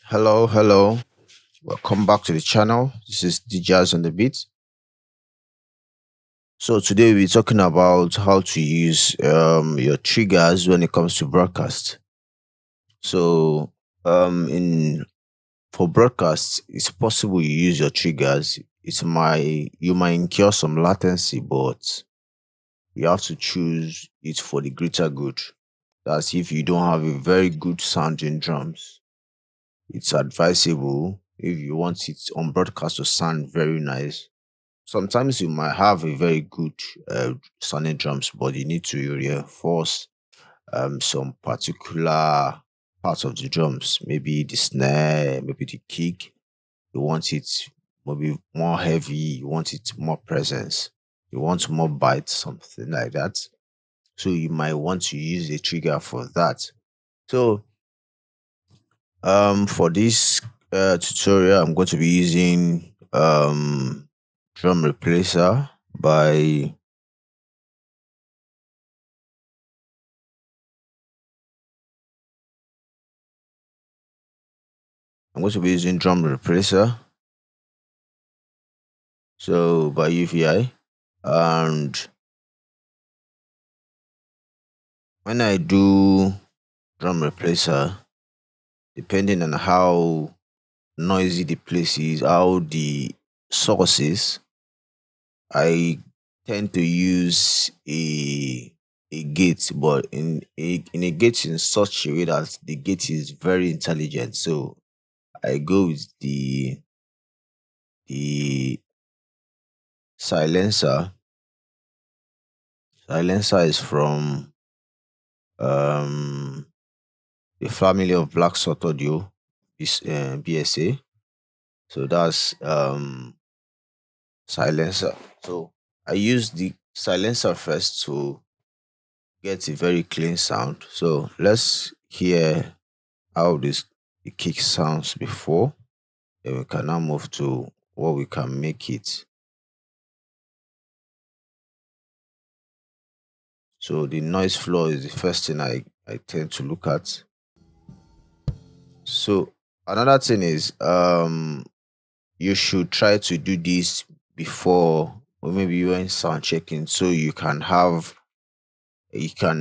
Hello. Welcome back to the channel. This is the Jazz on the Beat. So today we're talking about how to use your triggers when it comes to broadcast. So in for broadcasts, it's possible you use your triggers. You might incur some latency, but you have to choose it for the greater good. That's if you don't have a very good sounding drums. It's advisable if you want it on broadcast to sound very nice. Sometimes you might have a very good sounding drums, but you need to reinforce some particular parts of the drums, maybe the snare, maybe the kick. You want it maybe more heavy, you want it more presence, you want more bite, something like that. So you might want to use a trigger for that. So for this tutorial, I'm going to be using drum replacer by I'm going to be using drum replacer, so by UVI. And when I do drum replacer, depending on how noisy the place is, how the source is, I tend to use a gate, but in a gate in such a way that the gate is very intelligent. So I go with the silencer. Silencer is from um the family of Black Salt Audio, BSA. So that's silencer. So I use the silencer first to get a very clean sound. So let's hear how this the kick sounds before. Then we can now move to what we can make it. So the noise floor is the first thing I tend to look at. So another thing is you should try to do this before, or maybe when sound checking, so you can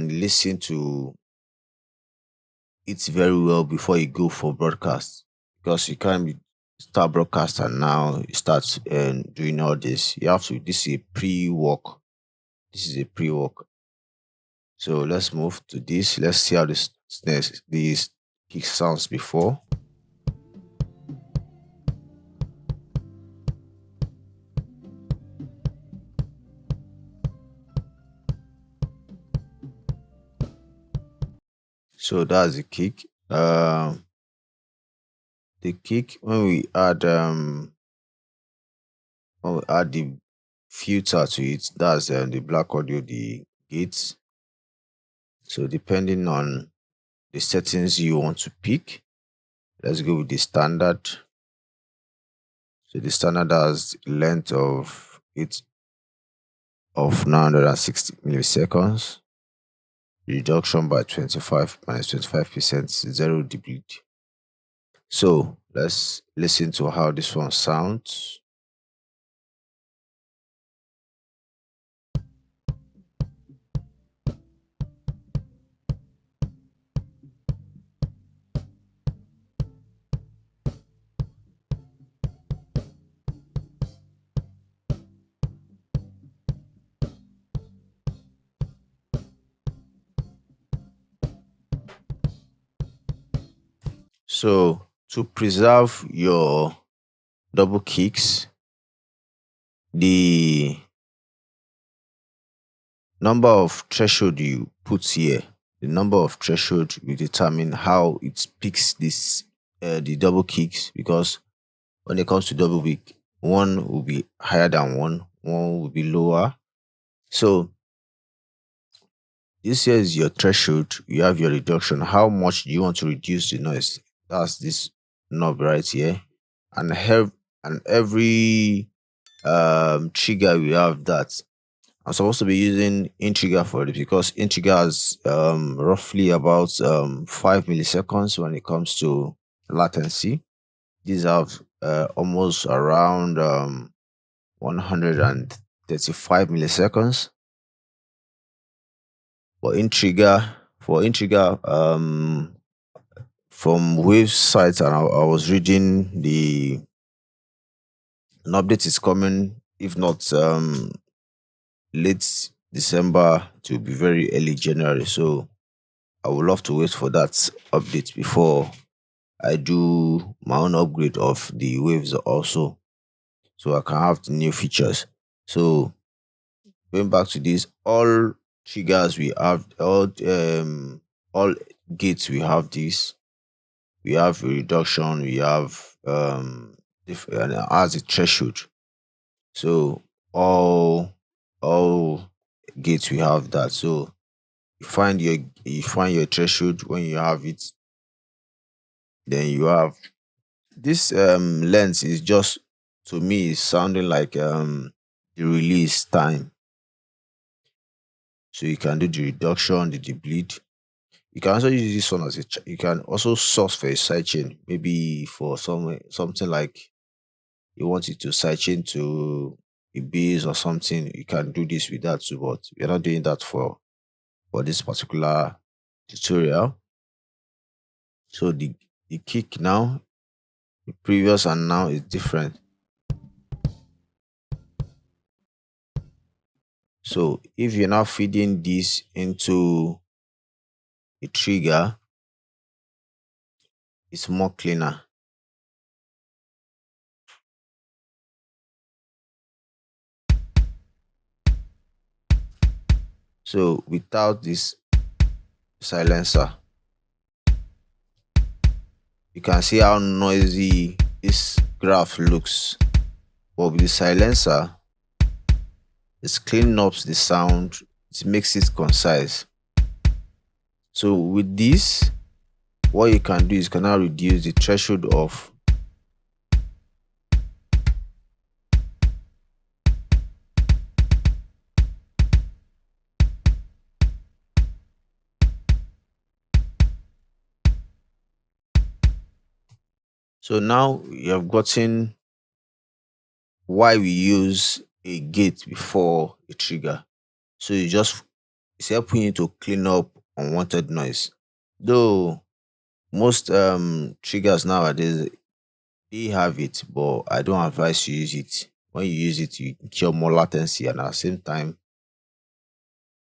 listen to it very well before you go for broadcast, because you can't start broadcast and now you start doing all this. You have to This is a pre-work. This is a pre-work. So let's move to this. Let's see how this kick sounds before. So that's the kick. The kick, when we add the filter to it, that's the black audio, the gates. So depending on the settings you want to pick, let's go with the standard. So the standard has length of 960 milliseconds, reduction by 25 minus 25%, 0 dB. So let's listen to how this one sounds. So to preserve your double kicks, the number of threshold you put here, the number of threshold will determine how it picks the double kicks, because when it comes to double kick, one will be higher than one will be lower. So this here is your threshold. You have your reduction. How much do you want to reduce the noise? That's this knob right here. And every trigger we have that. I'm supposed to be using in trigger for it, because in trigger has roughly about 5 milliseconds when it comes to latency. These have almost around 135 milliseconds for intrigger. For intrigger, from Wave site, and I was reading an update is coming. If not late December, to be very early January. So I would love to wait for that update before I do my own upgrade of the waves also, so I can have the new features. So going back to this, all triggers we have, all gates we have this. We have a reduction, we have and it has a threshold. So all gates we have that. So you find your threshold. When you have it, then you have this length is just, to me, is sounding like the release time. So you can do the reduction, the bleed. You can also use this one as you can also source for a sidechain, maybe for something like you want it to sidechain to a base or something. You can do this with that too, but we're not doing that for this particular tutorial. So the kick now, the previous and now is different. So if you're now feeding this into a trigger, it's more cleaner. So without this silencer, you can see how noisy this graph looks. But with the silencer, it's cleaning up the sound, it makes it concise. So with this, what you can do is you can now reduce the threshold of so now you have gotten why we use a gate before a trigger. So it's helping you to clean up unwanted noise. Though most triggers nowadays, they have it, but I don't advise you use it. When you use it, you incur more latency, and at the same time,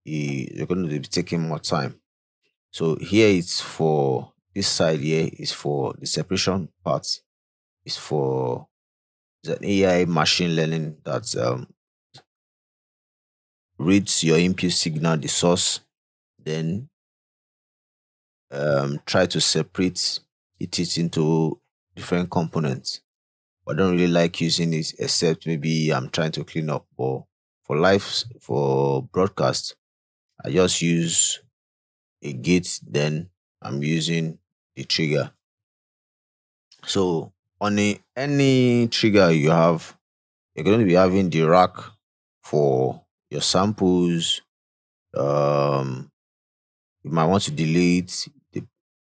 you're going to be taking more time. So here it's for this side here is for the separation part. Is for the AI machine learning that reads your input signal, the source, then try to separate it into different components. I don't really like using it except maybe I'm trying to clean up. But for broadcast, I just use a gate, then I'm using the trigger. So on any trigger you have, you're going to be having the rack for your samples. Um, you might want to delete the,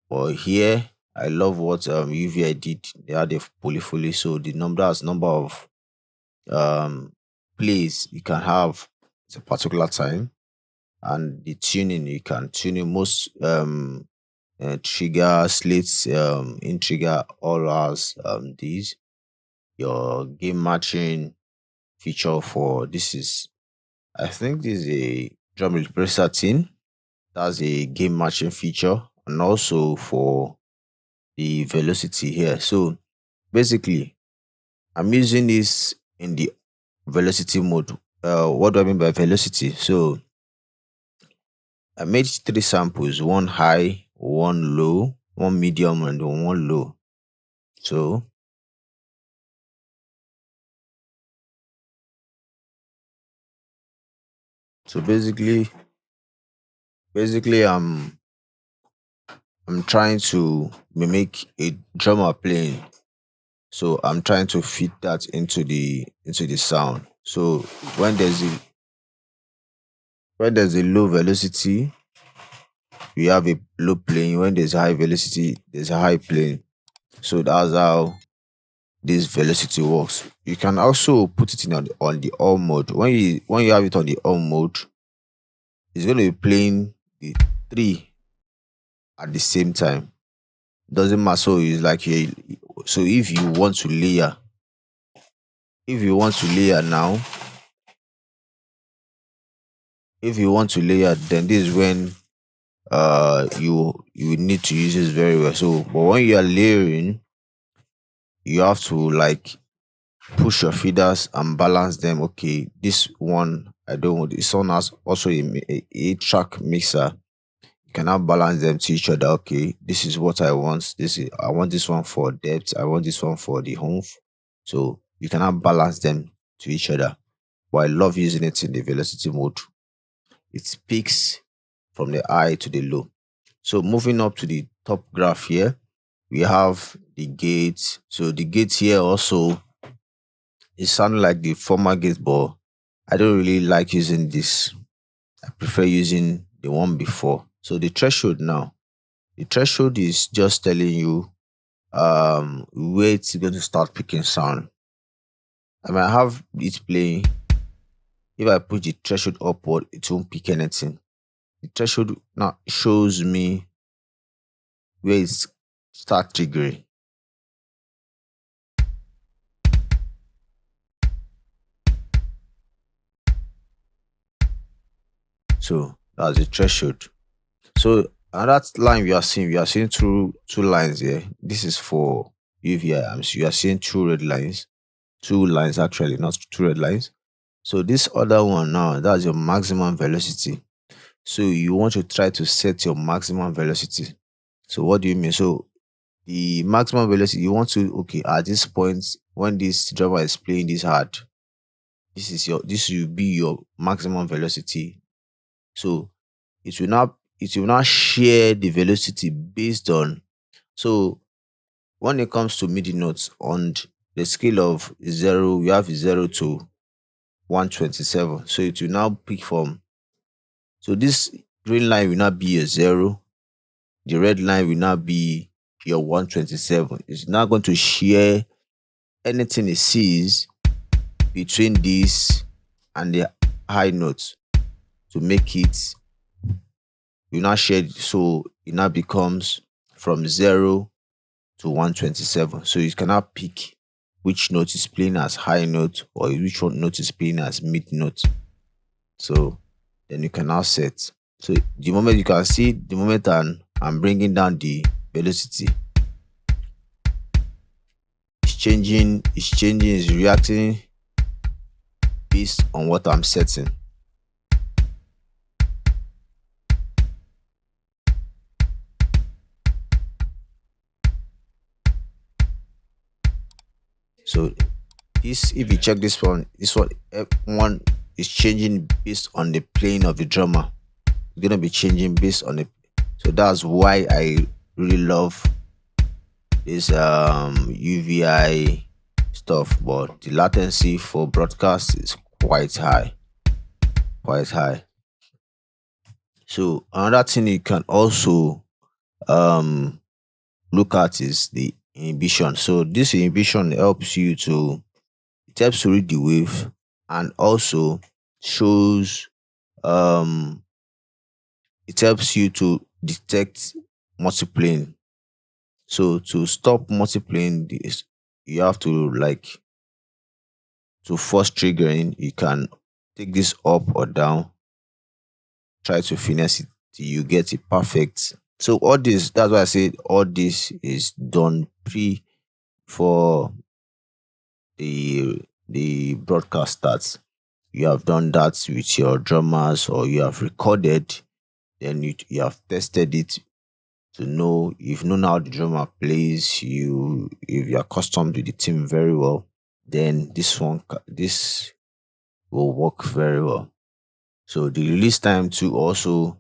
but here I love what UVI did. They had a polyfolio, so the number of um plays you can have at a particular time, and the tuning you can tune in most trigger slates in trigger all has these your game matching feature. For this is, I think this is a drum replacer thing. That's a game matching feature, and also for the velocity here. So basically, I'm using this in the velocity mode. What do I mean by velocity? So I made three samples: one high, one low, one medium, and one low. So so basically I'm trying to mimic a drummer playing. So I'm trying to fit that into the sound. So when there's a when there's a low velocity, we have a low playing. When there's a high velocity, there's a high playing. So that's how this velocity works. You can also put it in on the all mode. When you have it on the all mode, it's going to be playing the three at the same time. Doesn't matter. So it's like so if you want to layer now, if you want to layer, then this is when you need to use this very well. So but when you are layering, you have to like push your feeders and balance them. Okay, this one I don't want. This one has also a track mixer. You cannot balance them to each other. Okay, this is what I want. I want this one for depth. I want this one for the home. So you cannot balance them to each other. But I love using it in the velocity mode. It speaks from the high to the low. So moving up to the top graph here, we have the gate. So the gate here also, it sounds like the former gate, but I don't really like using this. I prefer using the one before. So the threshold now, the threshold is just telling you where it's going to start picking sound. I might have it playing. If I put the threshold upward, it won't pick anything. The threshold now shows me where it's start triggering. So that's the threshold. So another line we are seeing two lines here. This is for UVI. So you are seeing two red lines, two lines actually, not two red lines. So this other one now, that's your maximum velocity. So you want to try to set your maximum velocity. So what do you mean? So the maximum velocity you want to, okay, at this point when this drummer is playing this hard, this will be your maximum velocity. So it will not share the velocity based on. So when it comes to MIDI notes on the scale of zero, we have 0 to 127. So it will now pick from, so this green line will not be a zero, the red line will not be your 127. It's not going to share anything it sees between this and the high notes to make it, you now share it, so it now becomes from 0 to 127. So you cannot pick which note is playing as high note or which one note is playing as mid note. So then you can now set. So the moment you can see, the moment I'm bringing down the velocity, it's reacting based on what I'm setting. So this, if you check this one is changing based on the playing of the drummer. It's gonna be changing based on it. So that's why I really love this UVI stuff. But the latency for broadcast is quite high, quite high. So another thing you can also um look at is the inhibition. So this inhibition it helps to read the wave, and also shows um it helps you to detect multiplaying. So to stop multiplying this, you have to like, to force triggering, you can take this up or down, try to finesse it till you get it perfect. So all this, that's why I said all this is done pre for the broadcast starts. You have done that with your drummers, or you have recorded, then you have tested it to know, you've known how the drummer plays, if you're accustomed to the team very well, then this will work very well. So the release time too also,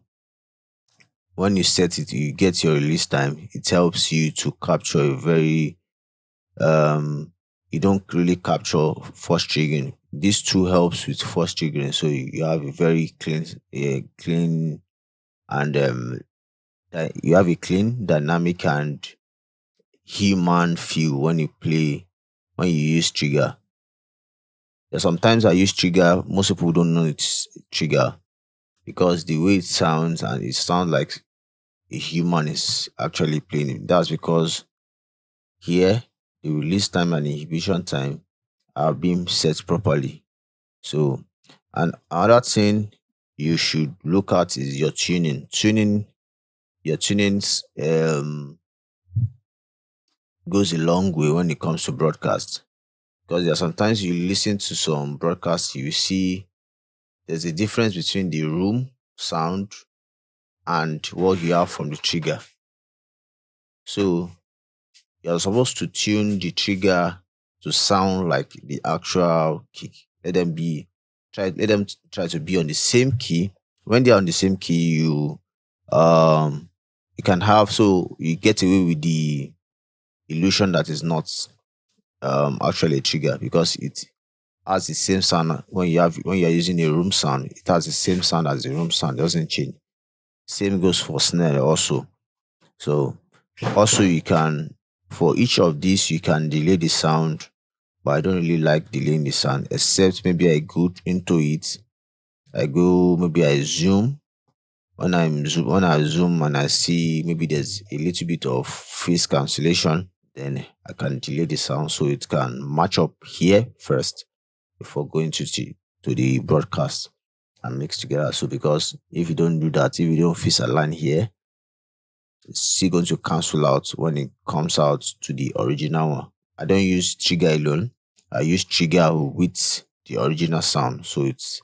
when you set it, you get your release time. It helps you to capture a very um you don't really capture force triggering. This too helps with force triggering. So you have a very clean and you have a clean, dynamic, and human feel when you play, when you use trigger. There's sometimes I use trigger, most people don't know it's trigger because the way it sounds and it sounds like a human is actually playing it. That's because here the release time and inhibition time are being set properly. So, and another thing you should look at is your tuning. Your tunings goes a long way when it comes to broadcast. Because there are sometimes you listen to some broadcasts, you see there's a difference between the room sound and what you have from the trigger. So you're supposed to tune the trigger to sound like the actual kick. Let them try to be on the same key. When they're on the same key, um you can have, so you get away with the illusion that is not actually a trigger because it has the same sound when you're using a room sound, it has the same sound as the room sound, it doesn't change. Same goes for snare also. So also you can, for each of these you can delay the sound, but I don't really like delaying the sound except maybe I go into it. Maybe I zoom. When I zoom and I see maybe there's a little bit of phase cancellation, then I can delay the sound so it can match up here first before going to the broadcast and mix together. So because if you don't do that, if you don't fix a line here, it's still going to cancel out when it comes out to the original one. I don't use trigger alone. I use trigger with the original sound. So it's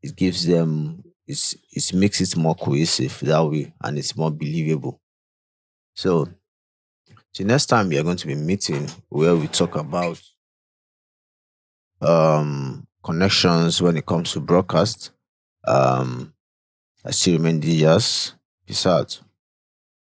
it gives them it makes it more cohesive that way and it's more believable. So the next time we are going to be meeting where we talk about connections when it comes to broadcast. I still remain DJs. Peace out.